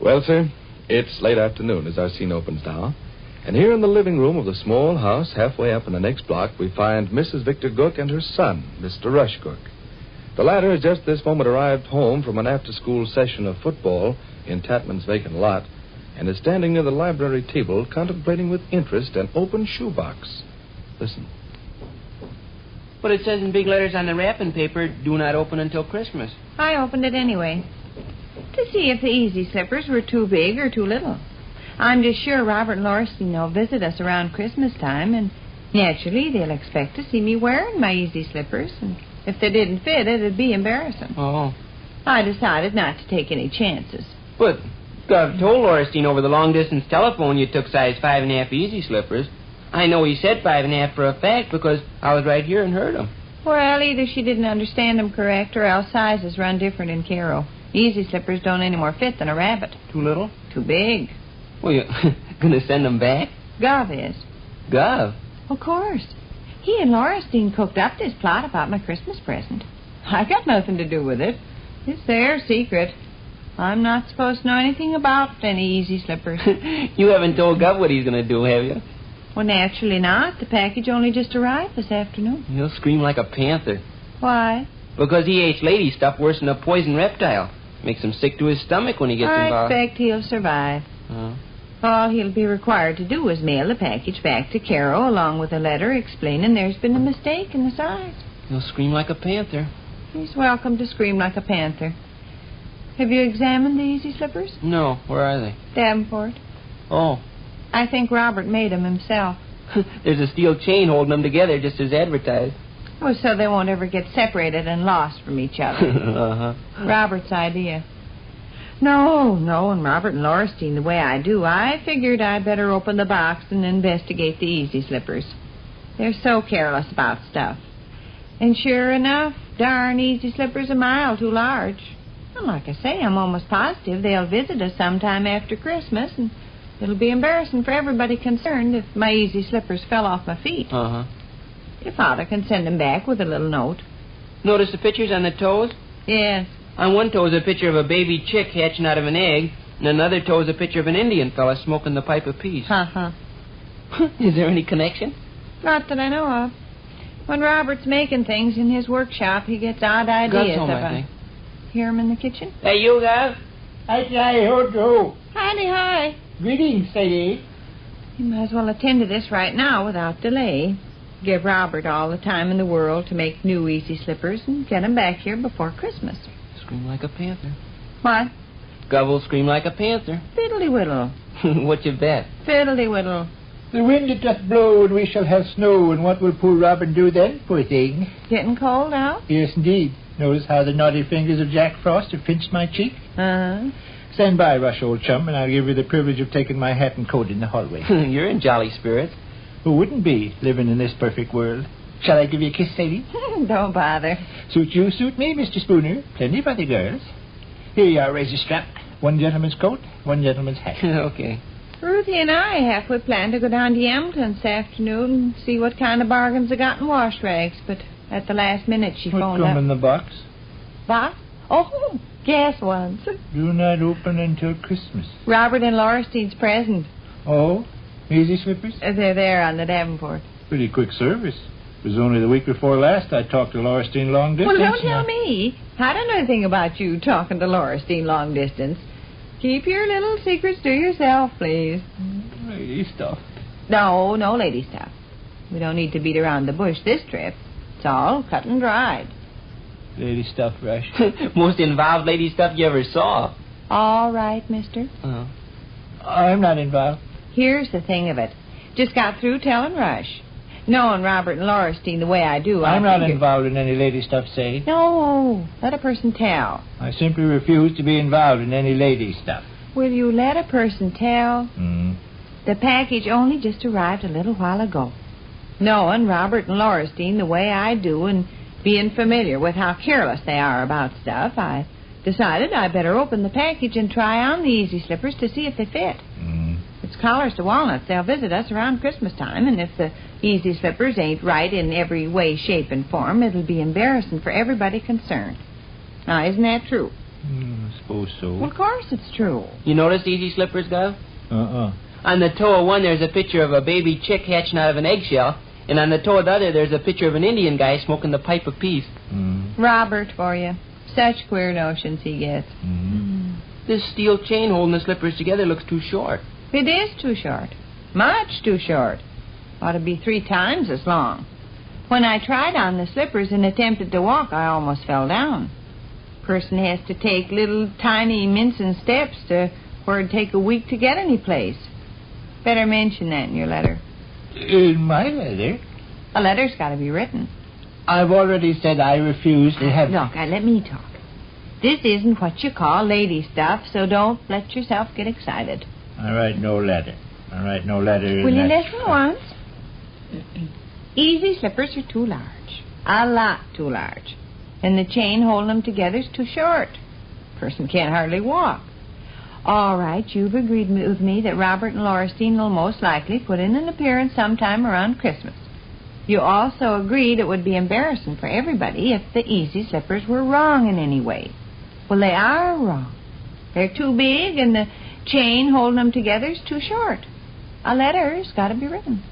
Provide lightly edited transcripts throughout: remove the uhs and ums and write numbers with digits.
Well, sir, it's late afternoon as our scene opens now. And here in the living room of the small house halfway up in the next block, we find Mrs. Victor Gook and her son, Mr. Rush Gook. The latter has just this moment arrived home from an after-school session of football in Tatman's vacant lot and is standing near the library table contemplating with interest an open shoebox. Listen. But it says in big letters on the wrapping paper, do not open until Christmas. I opened it anyway, to see if the easy slippers were too big or too little. I'm just sure Robert and Lorstein will visit us around Christmas time, and naturally they'll expect to see me wearing my easy slippers, and if they didn't fit, it'd be embarrassing. Oh. I decided not to take any chances. But Gov told Lorstein over the long-distance telephone you took size 5.5 easy slippers. I know he said 5.5 for a fact because I was right here and heard him. Well, either she didn't understand them correct or else sizes run different in Cairo. Easy slippers don't any more fit than a rabbit. Too little? Too big. Well, you gonna send them back? Gov is. Gov? Of course. He and Lorstein cooked up this plot about my Christmas present. I got nothing to do with it. It's their secret. I'm not supposed to know anything about any easy slippers. You haven't told Gov what he's gonna do, have you? Well, naturally not. The package only just arrived this afternoon. He'll scream like a panther. Why? Because he hates lady stuff worse than a poison reptile. Makes him sick to his stomach when he gets involved. I expect he'll survive. Oh. All he'll be required to do is mail the package back to Cairo along with a letter explaining there's been a mistake in the size. He'll scream like a panther. He's welcome to scream like a panther. Have you examined the easy slippers? No. Where are they? Davenport. Oh. I think Robert made them himself. There's a steel chain holding them together just as advertised. Oh, so they won't ever get separated and lost from each other. Uh-huh. Robert's idea. No, and Robert and Lorstein the way I do, I figured I'd better open the box and investigate the easy slippers. They're so careless about stuff. And sure enough, darn easy slippers a mile too large. And like I say, I'm almost positive they'll visit us sometime after Christmas, and it'll be embarrassing for everybody concerned if my easy slippers fell off my feet. Uh-huh. Your father can send them back with a little note. Notice the pictures on the toes? Yes. On one toe is a picture of a baby chick hatching out of an egg, and another toe is a picture of an Indian fella smoking the pipe of peace. Uh-huh. Is there any connection? Not that I know of. When Robert's making things in his workshop, he gets odd ideas. Gov's home, I think. Hear him in the kitchen? Hey, you, Gov? Hi, Hojo. Howdy, hi. Greetings, Sadie. You might as well attend to this right now without delay. Give Robert all the time in the world to make new easy slippers and get 'em back here before Christmas. Scream like a panther. What? Gov will scream like a panther. Fiddly-whittle. What you bet? Fiddly-whittle. The wind it doth blow, and we shall have snow, and what will poor Robin do then, poor thing? Getting cold out? Yes, indeed. Notice how the naughty fingers of Jack Frost have pinched my cheek? Uh-huh. Stand by, Rush, old chum, and I'll give you the privilege of taking my hat and coat in the hallway. You're in jolly spirits. Who wouldn't be, living in this perfect world? Shall I give you a kiss, Sadie? Don't bother. Suit you, suit me, Mr. Spooner. Plenty of other girls. Here you are, razor strap. One gentleman's coat, one gentleman's hat. Okay. Ruthie and I halfway planned to go down to Yampton this afternoon and see what kind of bargains I got in wash rags, but at the last minute she phoned What up. come in the box? Box? Oh, guess once. Do not open until Christmas. Robert and Lorstein's present. Oh? Easy slippers? They're there on the Davenport. Pretty quick service. It was only the week before last I talked to Lorstein long distance. Well, don't tell me. I don't know anything about you talking to Lorstein long distance. Keep your little secrets to yourself, please. Lady stuff. No lady stuff. We don't need to beat around the bush this trip. It's all cut and dried. Lady stuff, Rush. Most involved lady stuff you ever saw. All right, mister. Oh. I'm not involved. Here's the thing of it. Just got through telling Rush. Knowing Robert and Lorstein the way I do, I'm not figured... involved in any lady stuff, say. No, let a person tell. I simply refuse to be involved in any lady stuff. Will you let a person tell? Hmm. The package only just arrived a little while ago. Knowing Robert and Lorstein the way I do and being familiar with how careless they are about stuff, I decided I'd better open the package and try on the easy slippers to see if they fit. It's collars to walnuts. They'll visit us around Christmas time, and if the easy slippers ain't right in every way, shape, and form, it'll be embarrassing for everybody concerned. Now, isn't that true? I suppose so. Well, of course it's true. You noticed easy slippers, Gal? On the toe of one, there's a picture of a baby chick hatching out of an eggshell. And on the toe of the other, there's a picture of an Indian guy smoking the pipe of peace. Robert for you. Such queer notions he gets. This steel chain holding the slippers together looks too short. It is too short. Much too short. Ought to be 3 times as long. When I tried on the slippers and attempted to walk, I almost fell down. Person has to take little tiny mincing steps to where it'd take a week to get any place. Better mention that in your letter. In my letter? A letter's got to be written. I've already said I refuse to have... Look, let me talk. This isn't what you call lady stuff, so don't let yourself get excited. I write no letter. Will you listen once? Easy slippers are too large. A lot too large. And the chain holding them together is too short. Person can't hardly walk. All right, you've agreed with me that Robert and Laurestine will most likely put in an appearance sometime around Christmas. You also agreed it would be embarrassing for everybody if the easy slippers were wrong in any way. Well, they are wrong. They're too big and the chain holding them together is too short. A letter's got to be written.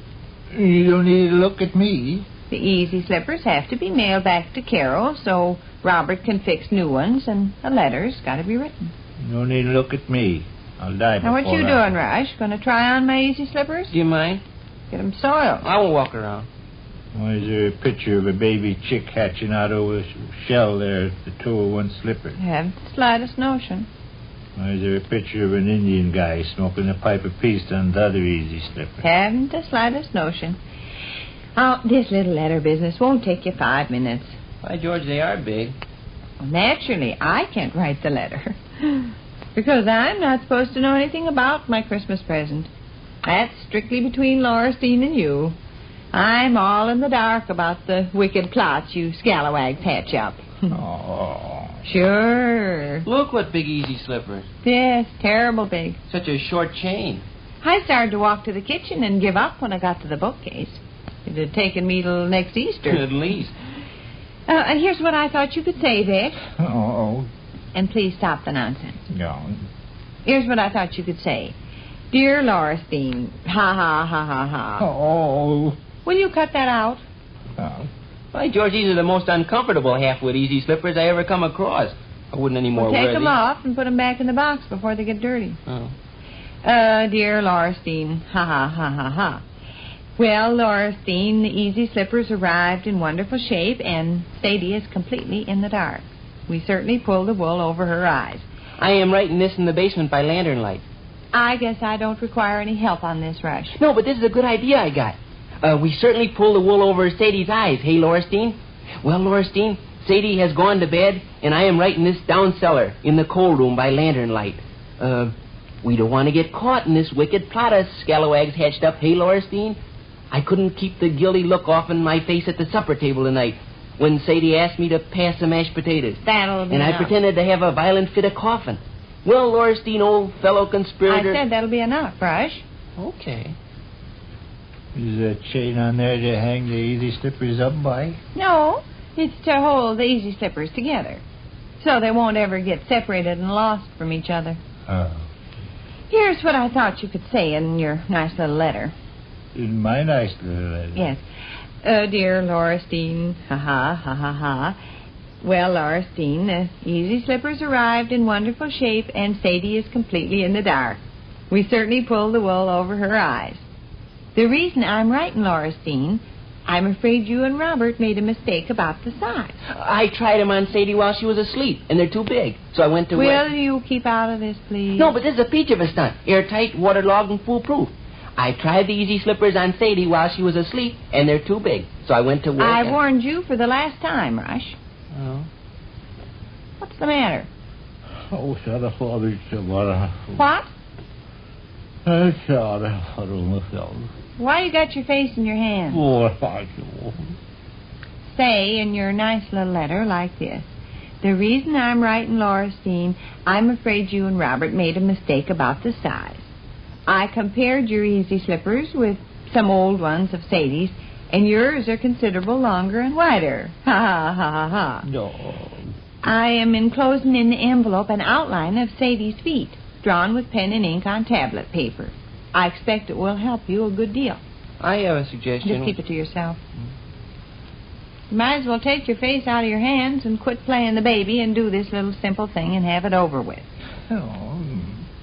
You don't need to look at me. The easy slippers have to be mailed back to Carol so Robert can fix new ones, and a letter's got to be written. You don't need to look at me. I'll die before Now, what you doing, Rush? Going to try on my easy slippers? Do you mind? Get them soiled. I won't walk around. Why is there a picture of a baby chick hatching out of a shell there at the toe of one slipper? I haven't the slightest notion. Why is there a picture of an Indian guy smoking a pipe of peace on the other easy slipper? Haven't the slightest notion. Oh, this little letter business won't take you 5 minutes. By George, they are big. Well, naturally, I can't write the letter. Because I'm not supposed to know anything about my Christmas present. That's strictly between Laurestine and you. I'm all in the dark about the wicked plots you scalawags hatch up. Oh. Sure. Look what big easy slippers. Yes, terrible big. Such a short chain. I started to walk to the kitchen and give up when I got to the bookcase. It had taken me till next Easter. At least. Here's what I thought you could say, Vic. Oh. And please stop the nonsense. No. Here's what I thought you could say. Dear Laurestine, ha ha ha ha ha. Oh. Will you cut that out? Oh. By George, these are the most uncomfortable half-wit easy slippers I ever come across. I wouldn't anymore wear Take them these. off and put them back in the box before they get dirty. Oh. Dear Laurestine, ha ha ha ha ha. Well, Laurestine, the easy slippers arrived in wonderful shape, and Sadie is completely in the dark. We certainly pulled the wool over her eyes. I am writing this in the basement by lantern light. I guess I don't require any help on this, Rush. No, but this is a good idea I got. We certainly pulled the wool over Sadie's eyes, hey, Laurestine? Well, Laurestine, Sadie has gone to bed, and I am writing this down cellar in the cold room by lantern light. We don't want to get caught in this wicked plot us scalawags hatched up, hey, Laurestine? I couldn't keep the guilty look off in my face at the supper table tonight when Sadie asked me to pass the mashed potatoes. That'll be And I enough. pretended to have a violent fit of coughing. Well, Laurestine, old fellow conspirator... I said that'll be enough, Rush. Okay. Is a chain on there to hang the easy slippers up by? No, it's to hold the easy slippers together, so they won't ever get separated and lost from each other. Oh. Here's what I thought you could say in your nice little letter. In my nice little letter. Yes. Dear Laurestine, ha ha ha ha ha. Well, Laurestine, the easy slippers arrived in wonderful shape, and Sadie is completely in the dark. We certainly pulled the wool over her eyes. The reason I'm writing, Laurestine, I'm afraid you and Robert made a mistake about the size. I tried them on Sadie while she was asleep, and they're too big. So I went to... Will you keep out of this, please? No, but this is a peach of a stunt. Airtight, waterlogged, and foolproof. I tried the easy slippers on Sadie while she was asleep, and they're too big. So I went to work. I warned you for the last time, Rush. Oh. What's the matter? Oh, shut up, Father. What? Shut up. Why you got your face in your hand? Oh, thank you. Say in your nice little letter like this. The reason I'm writing Laurestine, I'm afraid you and Robert made a mistake about the size. I compared your easy slippers with some old ones of Sadie's, and yours are considerable longer and wider. Ha ha ha ha ha. No. I am enclosing in the envelope an outline of Sadie's feet, drawn with pen and ink on tablet paper. I expect it will help you a good deal. I have a suggestion. Just keep it to yourself. You might as well take your face out of your hands and quit playing the baby and do this little simple thing and have it over with. Oh.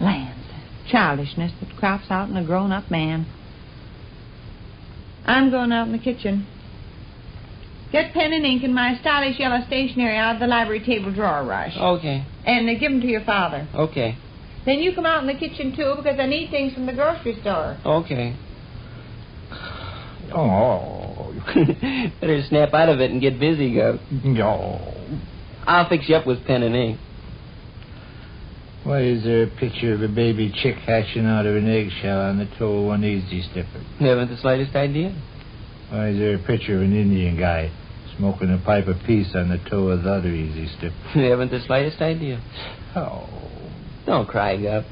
Lands, childishness that crops out in a grown-up man. I'm going out in the kitchen. Get pen and ink and my stylish yellow stationery out of the library table drawer, Rush. Okay. And give them to your father. Okay. Then you come out in the kitchen, too, because I need things from the grocery store. Okay. Oh. Better snap out of it and get busy, Gov. No. I'll fix you up with pen and ink. Why is there a picture of a baby chick hatching out of an eggshell on the toe of one easy stepper? You haven't the slightest idea. Why is there a picture of an Indian guy smoking a pipe of peace on the toe of the other easy stepper? You haven't the slightest idea. Oh. Don't cry, Gov.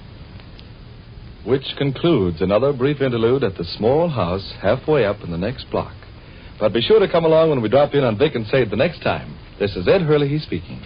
Which concludes another brief interlude at the small house halfway up in the next block. But be sure to come along when we drop in on Vic and Sade the next time. This is Ed Hurley speaking.